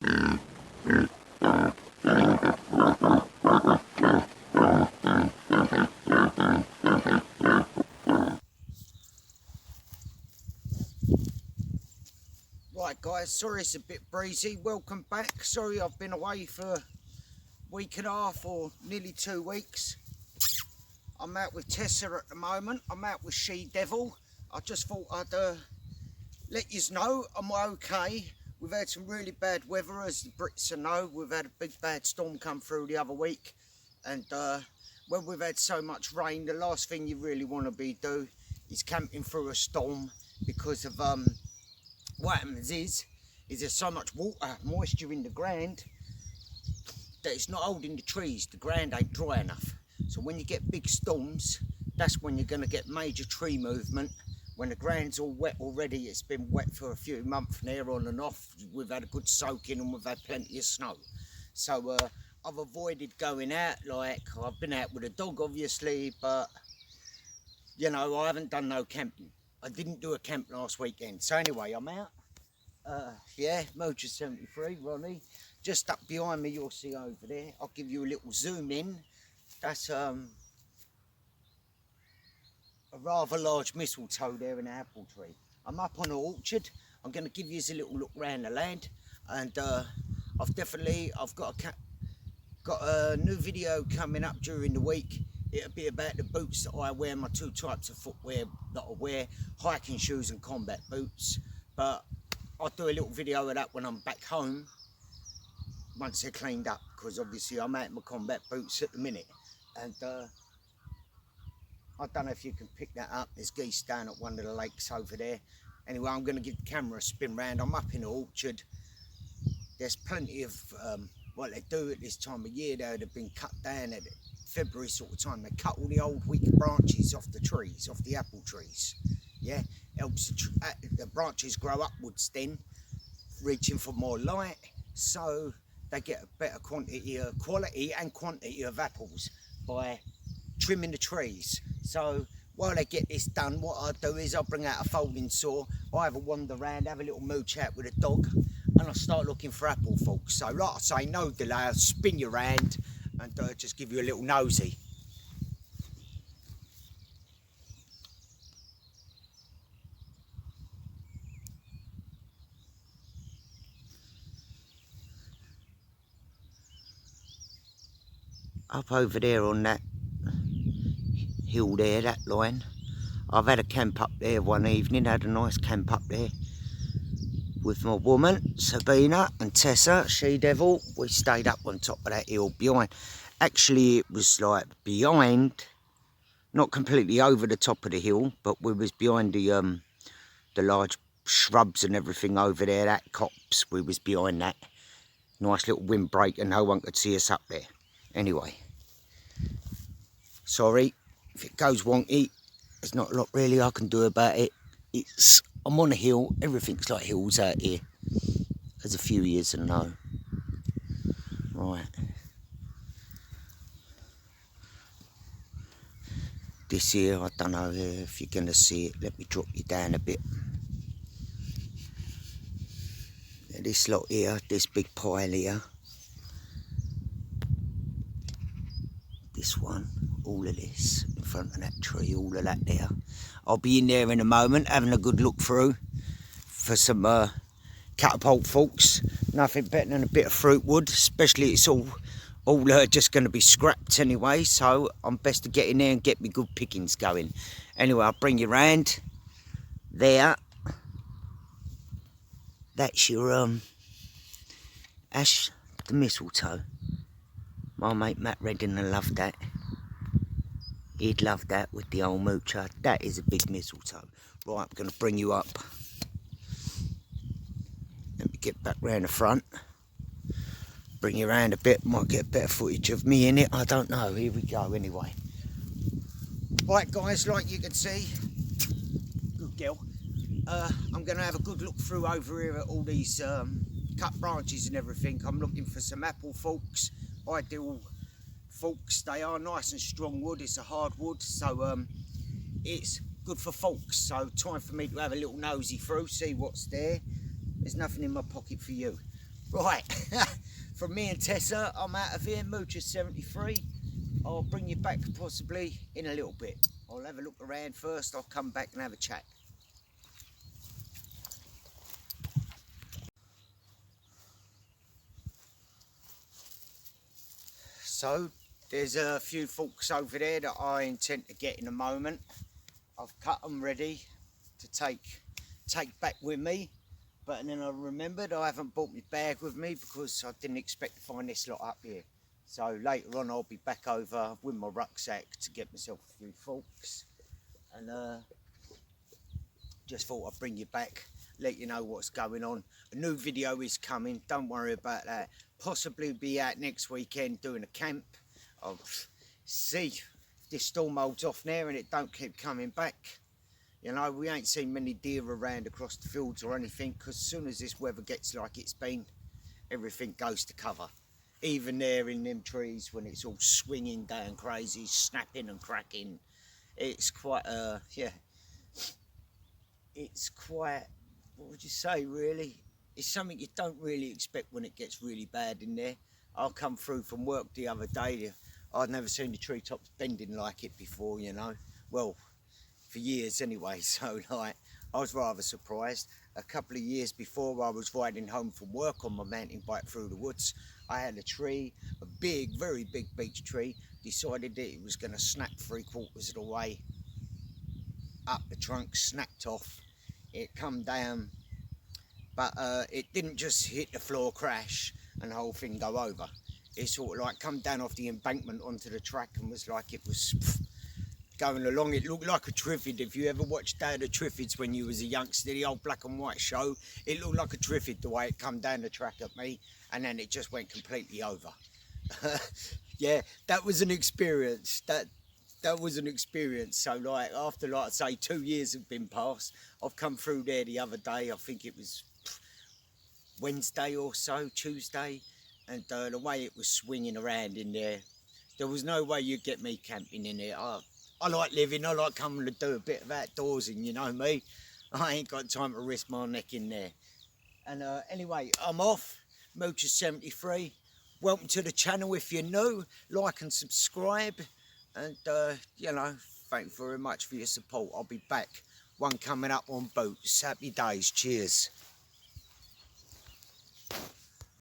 Right guys, sorry it's a bit breezy. Welcome back. Sorry I've been away for a week and a half or nearly 2 weeks. I'm out with Tessa at the moment. I'm out with She Devil. I just thought I'd let you know I'm okay. We've had some really bad weather, as the Brits know. We've had a big bad storm come through the other week, and when we've had so much rain, the last thing you really want to do is camping through a storm, because of what happens is there's so much water, moisture in the ground that it's not holding the trees. The ground ain't dry enough. So when you get big storms, that's when you're going to get major tree movement. When the ground's all wet already, it's been wet for a few months now, on and off. We've had a good soaking and we've had plenty of snow. So I've avoided going out. Like, I've been out with a dog obviously, but you know, I haven't done no camping. I didn't do a camp last weekend. So anyway, I'm out. Yeah, Mojo 73, Ronnie. Just up behind me, you'll see over there. I'll give you a little zoom in. That's a rather large mistletoe there in an apple tree. I'm up on an orchard. I'm going to give you a little look around the land, and I've got a new video coming up during the week. It'll be about the boots that I wear, my two types of footwear that I wear, hiking shoes and combat boots. But I'll do a little video of that when I'm back home, once they're cleaned up, because obviously I'm out in my combat boots at the minute. And I don't know if you can pick that up. There's geese down at one of the lakes over there. Anyway, I'm going to give the camera a spin round. I'm up in the orchard. There's plenty of what they do at this time of year. They've been cut down at February sort of time. They cut all the old weak branches off the trees, off the apple trees. Yeah, helps the branches grow upwards then, reaching for more light, so they get a better quality and quantity of apples by trimming the trees. So while they get this done, what I do is I bring out a folding saw. I have a wander around, have a little mooch out with a dog, and I start looking for apple forks. So like I say, no delay, I'll spin you around and just give you a little nosy. Up over there on that hill there, that line, I've had a camp up there one evening, had a nice camp up there with my woman, Sabina, and Tessa, She Devil. We stayed up on top of that hill behind. Actually, it was like behind, not completely over the top of the hill, but we was behind the large shrubs and everything over there, that copse, we was behind that. Nice little windbreak and no one could see us up there. Anyway, sorry if it goes wonky. There's not a lot really I can do about it. I'm on a hill. Everything's like hills out here. There's a few years to know. Right. This here, I don't know if you're going to see it. Let me drop you down a bit. This lot here, this big pile here. This one, all of this in front of that tree, all of that there. I'll be in there in a moment having a good look through for some catapult forks. Nothing better than a bit of fruit wood, especially it's all just going to be scrapped anyway, so I'm best to get in there and get me good pickings going. Anyway, I'll bring you round there. That's your ash, the mistletoe. My mate Matt Redding will love that. He'd love that with the old moocher. That is a big mistletoe. Right, I'm going to bring you up. Let me get back round the front. Bring you around a bit. Might get better footage of me in it. I don't know. Here we go anyway. Right guys, like you can see. Good girl. I'm going to have a good look through over here at all these cut branches and everything. I'm looking for some apple forks. Ideal forks. They are nice and strong wood. It's a hard wood, so it's good for forks. So time for me to have a little nosy through, see what's there. There's nothing in my pocket for you. Right, from me and Tessa, I'm out of here, Moocher 73. I'll bring you back possibly in a little bit. I'll have a look around first, I'll come back and have a chat. So, there's a few forks over there that I intend to get in a moment. I've cut them ready to take back with me. But then I remembered I haven't brought my bag with me because I didn't expect to find this lot up here. So later on I'll be back over with my rucksack to get myself a few forks. And just thought I'd bring you back, let you know what's going on. A new video is coming, don't worry about that. Possibly be out next weekend doing a camp. I'll see if this storm holds off there and it don't keep coming back. You know, we ain't seen many deer around across the fields or anything, because as soon as this weather gets like it's been, everything goes to cover. Even there in them trees when it's all swinging down crazy, snapping and cracking. It's quite, yeah, it's quite, what would you say really? It's something you don't really expect when it gets really bad in there. I come through from work the other day, I'd never seen the treetops bending like it before, you know. Well, for years anyway, so like I was rather surprised. A couple of years before, I was riding home from work on my mountain bike through the woods. I had a tree, a big, very big beech tree, decided that it was going to snap 3/4 of the way up the trunk, snapped off. It come down, but it didn't just hit the floor, crash and the whole thing go over. It sort of like come down off the embankment onto the track and was like it was going along. It looked like a Triffid. If you ever watched Day of the Triffids when you was a youngster, the old black and white show, it looked like a Triffid the way it come down the track at me, and then it just went completely over. Yeah, that was an experience. That was an experience. So like after, like I say, 2 years have been past, I've come through there the other day, I think it was Wednesday or so, Tuesday, and the way it was swinging around in there was no way you'd get me camping in there. I like living, I like coming to do a bit of outdoorsing, you know me. I ain't got time to risk my neck in there. And anyway, I'm off, Moocher 73. Welcome to the channel if you're new, like and subscribe. And, you know, thank you very much for your support. I'll be back, one coming up on boots. Happy days, cheers.